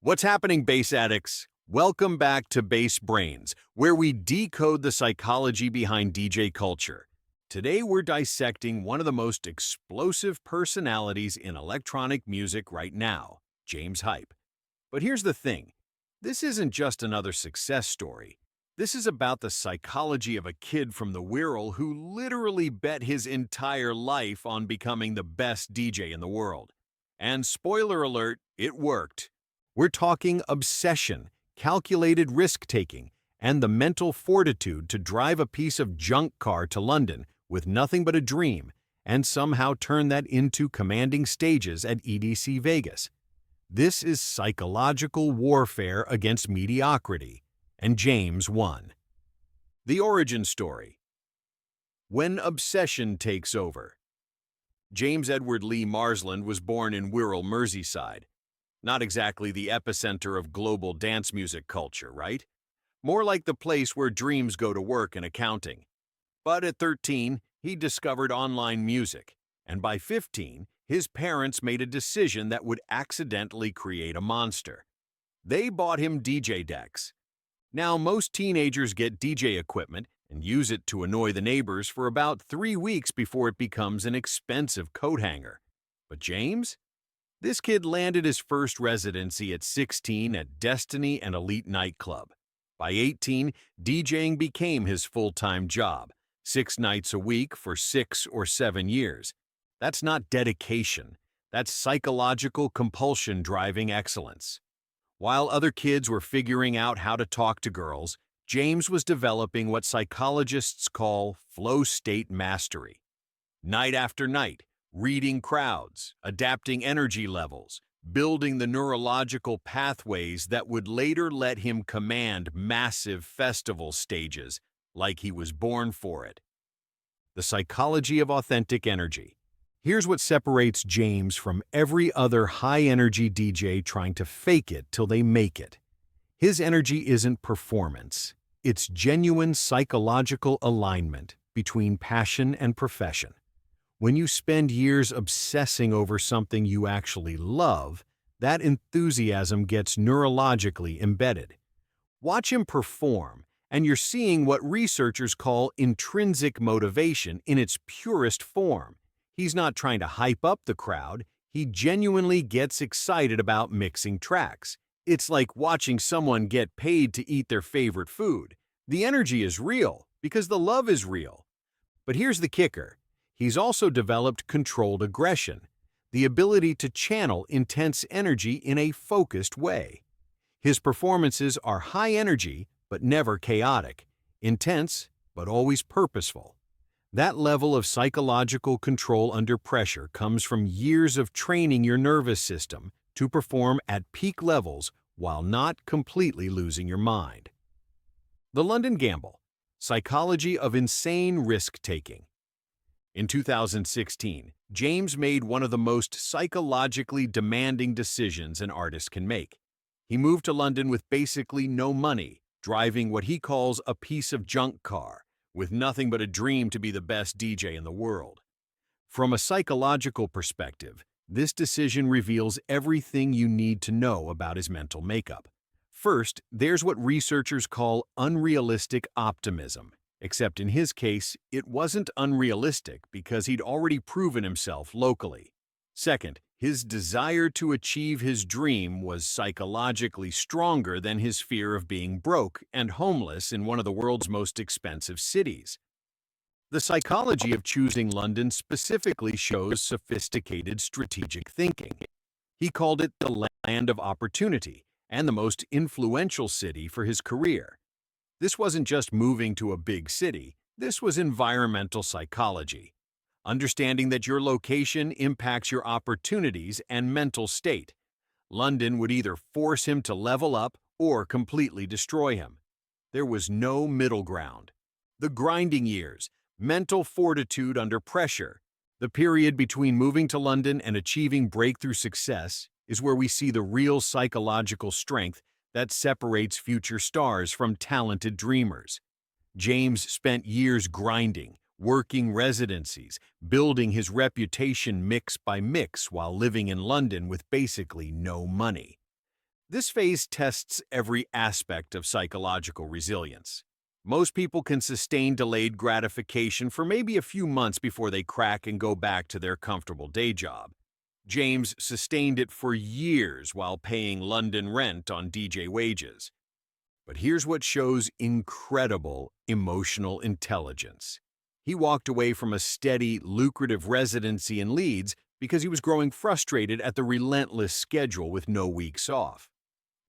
What's happening, bass addicts? Welcome back to Bass Brains, where we decode the psychology behind DJ culture. Today, we're dissecting one of the most explosive personalities in electronic music right now, James Hype. But here's the thing, this isn't just another success story. This is about the psychology of a kid from the Wirral who literally bet his entire life on becoming the best DJ in the world. And spoiler alert, it worked. We're talking obsession, calculated risk-taking, and the mental fortitude to drive a piece of junk car to London with nothing but a dream and somehow turn that into commanding stages at EDC Vegas. This is psychological warfare against mediocrity, and James won. The origin story. When obsession takes over. James Edward Lee Marsland was born in Wirral, Merseyside. Not exactly the epicenter of global dance music culture, right? More like the place where dreams go to work in accounting. But at 13, he discovered online music, and by 15, his parents made a decision that would accidentally create a monster. They bought him DJ decks. Now, most teenagers get DJ equipment and use it to annoy the neighbors for about 3 weeks before it becomes an expensive coat hanger. But James? This kid landed his first residency at 16 at Destiny and Elite nightclub. By 18, DJing became his full-time job, 6 nights a week for 6 or 7 years. That's not dedication. That's psychological compulsion driving excellence. While other kids were figuring out how to talk to girls, James was developing what psychologists call flow state mastery. Night after night, reading crowds, adapting energy levels, building the neurological pathways that would later let him command massive festival stages like he was born for it. The psychology of authentic energy. Here's what separates James from every other high-energy DJ trying to fake it till they make it. His energy isn't performance. It's genuine psychological alignment between passion and profession. When you spend years obsessing over something you actually love, that enthusiasm gets neurologically embedded. Watch him perform, and you're seeing what researchers call intrinsic motivation in its purest form. He's not trying to hype up the crowd, he genuinely gets excited about mixing tracks. It's like watching someone get paid to eat their favorite food. The energy is real, because the love is real. But here's the kicker. He's also developed controlled aggression, the ability to channel intense energy in a focused way. His performances are high energy, but never chaotic, intense, but always purposeful. That level of psychological control under pressure comes from years of training your nervous system to perform at peak levels while not completely losing your mind. The London Gamble, Psychology of Insane Risk-Taking. In 2016, James made one of the most psychologically demanding decisions an artist can make. He moved to London with basically no money, driving what he calls a piece of junk car, with nothing but a dream to be the best DJ in the world. From a psychological perspective, this decision reveals everything you need to know about his mental makeup. First, there's what researchers call unrealistic optimism. Except in his case, it wasn't unrealistic because he'd already proven himself locally. Second, his desire to achieve his dream was psychologically stronger than his fear of being broke and homeless in one of the world's most expensive cities. The psychology of choosing London specifically shows sophisticated strategic thinking. He called it the land of opportunity and the most influential city for his career. This wasn't just moving to a big city, this was environmental psychology. Understanding that your location impacts your opportunities and mental state. London would either force him to level up or completely destroy him. There was no middle ground. The grinding years, mental fortitude under pressure, the period between moving to London and achieving breakthrough success is where we see the real psychological strength that separates future stars from talented dreamers. James spent years grinding, working residencies, building his reputation mix by mix while living in London with basically no money. This phase tests every aspect of psychological resilience. Most people can sustain delayed gratification for maybe a few months before they crack and go back to their comfortable day job. James sustained it for years while paying London rent on DJ wages. But here's what shows incredible emotional intelligence. He walked away from a steady, lucrative residency in Leeds because he was growing frustrated at the relentless schedule with no weeks off.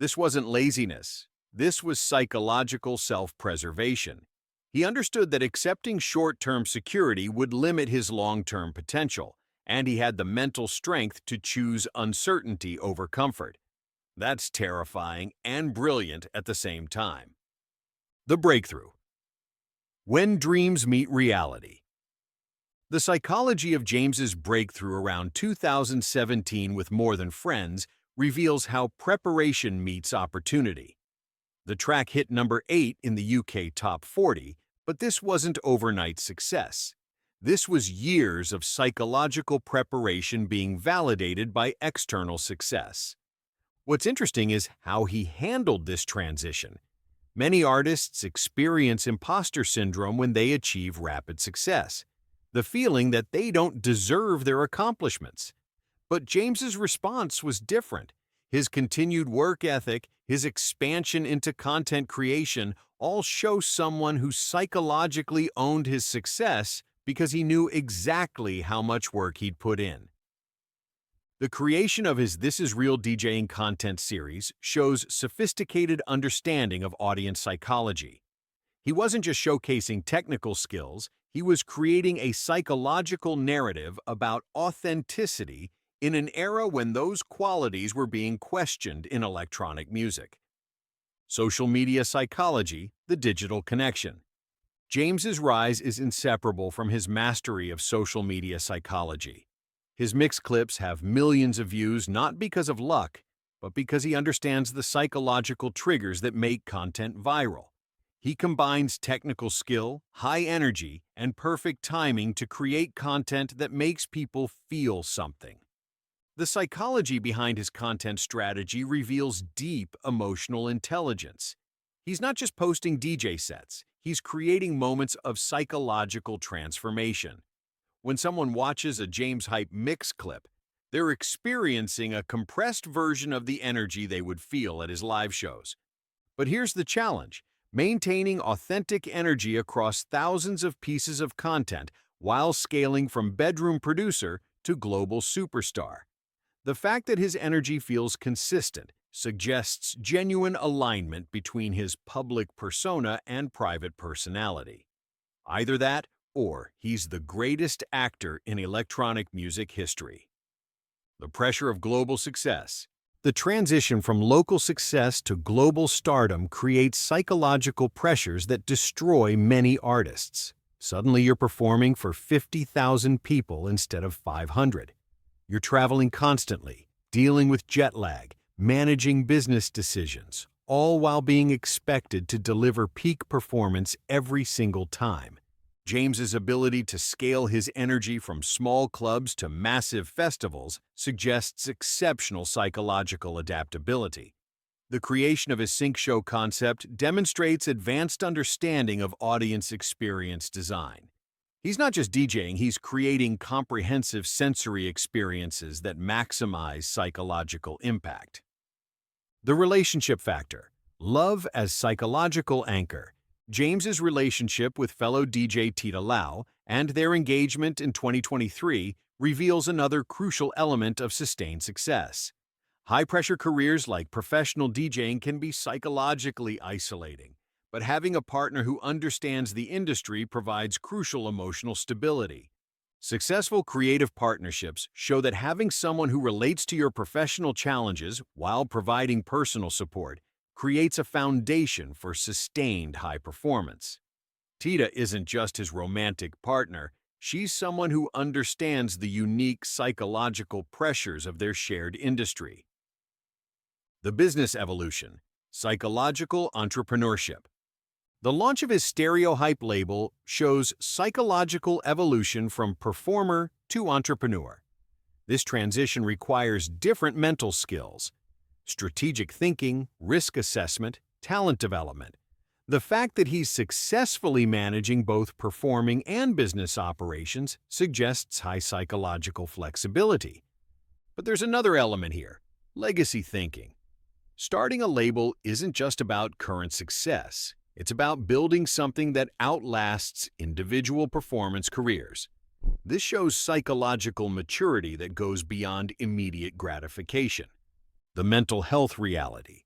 This wasn't laziness. This was psychological self-preservation. He understood that accepting short-term security would limit his long-term potential, and he had the mental strength to choose uncertainty over comfort. That's terrifying and brilliant at the same time. The breakthrough. When dreams meet reality. The psychology of James's breakthrough around 2017 with More Than Friends reveals how preparation meets opportunity. The track hit number 8 in the UK Top 40, but this wasn't overnight success. This was years of psychological preparation being validated by external success. What's interesting is how he handled this transition. Many artists experience imposter syndrome when they achieve rapid success, the feeling that they don't deserve their accomplishments. But James's response was different. His continued work ethic, his expansion into content creation, all show someone who psychologically owned his success because he knew exactly how much work he'd put in. The creation of his This Is Real DJing content series shows sophisticated understanding of audience psychology. He wasn't just showcasing technical skills, he was creating a psychological narrative about authenticity in an era when those qualities were being questioned in electronic music. Social media psychology, the digital connection. James's rise is inseparable from his mastery of social media psychology. His mix clips have millions of views not because of luck, but because he understands the psychological triggers that make content viral. He combines technical skill, high energy, and perfect timing to create content that makes people feel something. The psychology behind his content strategy reveals deep emotional intelligence. He's not just posting DJ sets, he's creating moments of psychological transformation. When someone watches a James Hype mix clip, they're experiencing a compressed version of the energy they would feel at his live shows. But here's the challenge: maintaining authentic energy across thousands of pieces of content while scaling from bedroom producer to global superstar. The fact that his energy feels consistent suggests genuine alignment between his public persona and private personality. Either that, or he's the greatest actor in electronic music history. The pressure of global success. The transition from local success to global stardom creates psychological pressures that destroy many artists. Suddenly you're performing for 50,000 people instead of 500. You're traveling constantly, dealing with jet lag, managing business decisions, all while being expected to deliver peak performance every single time. James's ability to scale his energy from small clubs to massive festivals suggests exceptional psychological adaptability. The creation of his sync show concept demonstrates advanced understanding of audience experience design. He's not just DJing, he's creating comprehensive sensory experiences that maximize psychological impact. The relationship factor. Love as psychological anchor. James's relationship with fellow DJ Tita Lau and their engagement in 2023 reveals another crucial element of sustained success. High-pressure careers like professional DJing can be psychologically isolating, but having a partner who understands the industry provides crucial emotional stability. Successful creative partnerships show that having someone who relates to your professional challenges while providing personal support creates a foundation for sustained high performance. Tita isn't just his romantic partner, she's someone who understands the unique psychological pressures of their shared industry. The business evolution. Psychological entrepreneurship. The launch of his Stereo Hype label shows psychological evolution from performer to entrepreneur. This transition requires different mental skills. strategic thinking, risk assessment, talent development. The fact that he's successfully managing both performing and business operations suggests high psychological flexibility. But there's another element here: legacy thinking. Starting a label isn't just about current success. It's about building something that outlasts individual performance careers. This shows psychological maturity that goes beyond immediate gratification. The mental health reality.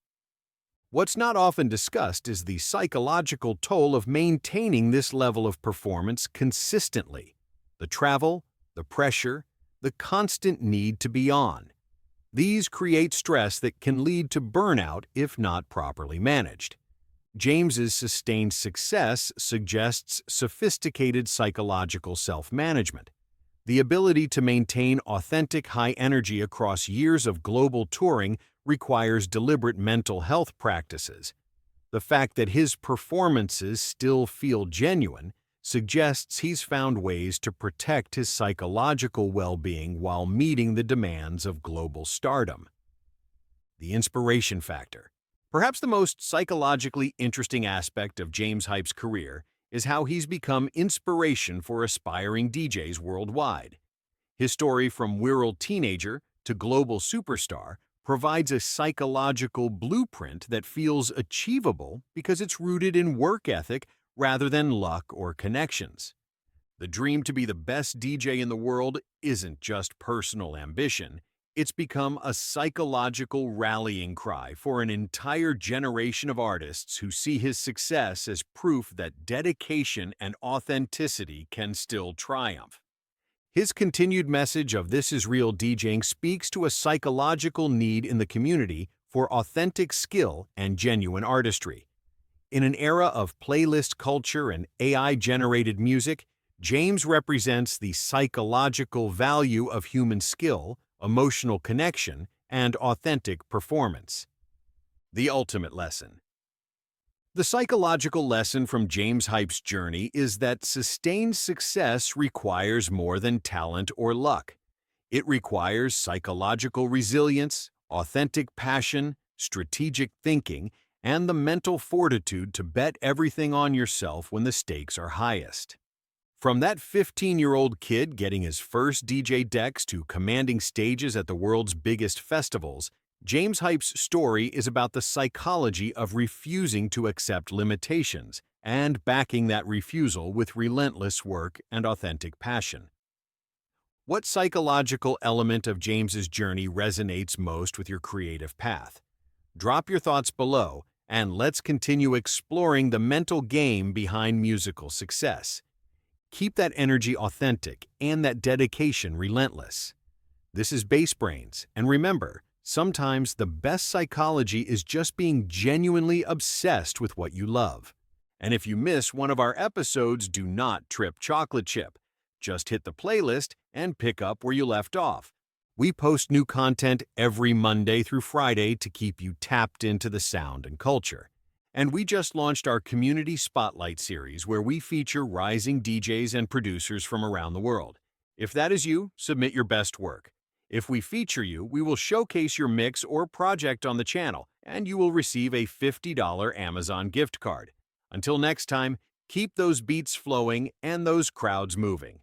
What's not often discussed is the psychological toll of maintaining this level of performance consistently. The travel, the pressure, the constant need to be on. These create stress that can lead to burnout if not properly managed. James's sustained success suggests sophisticated psychological self-management. The ability to maintain authentic high energy across years of global touring requires deliberate mental health practices. The fact that his performances still feel genuine suggests he's found ways to protect his psychological well-being while meeting the demands of global stardom. The inspiration factor. Perhaps the most psychologically interesting aspect of James Hype's career is how he's become inspiration for aspiring DJs worldwide. His story from viral teenager to global superstar provides a psychological blueprint that feels achievable because it's rooted in work ethic rather than luck or connections. The dream to be the best DJ in the world isn't just personal ambition. It's become a psychological rallying cry for an entire generation of artists who see his success as proof that dedication and authenticity can still triumph. His continued message of "This is real DJing" speaks to a psychological need in the community for authentic skill and genuine artistry. In an era of playlist culture and AI-generated music, James represents the psychological value of human skill, emotional connection, and authentic performance. The ultimate lesson. The psychological lesson from James Hype's journey is that sustained success requires more than talent or luck. It requires psychological resilience, authentic passion, strategic thinking, and the mental fortitude to bet everything on yourself when the stakes are highest. From that 15-year-old kid getting his first DJ decks to commanding stages at the world's biggest festivals, James Hype's story is about the psychology of refusing to accept limitations and backing that refusal with relentless work and authentic passion. What psychological element of James's journey resonates most with your creative path? Drop your thoughts below, and let's continue exploring the mental game behind musical success. Keep that energy authentic and that dedication relentless. This is Bass Brains, and remember, sometimes the best psychology is just being genuinely obsessed with what you love. And if you miss one of our episodes, do not trip chocolate chip. Just hit the playlist and pick up where you left off. We post new content every Monday through Friday to keep you tapped into the sound and culture. And we just launched our Community Spotlight series where we feature rising DJs and producers from around the world. If that is you, submit your best work. If we feature you, we will showcase your mix or project on the channel, and you will receive a $50 Amazon gift card. Until next time, keep those beats flowing and those crowds moving.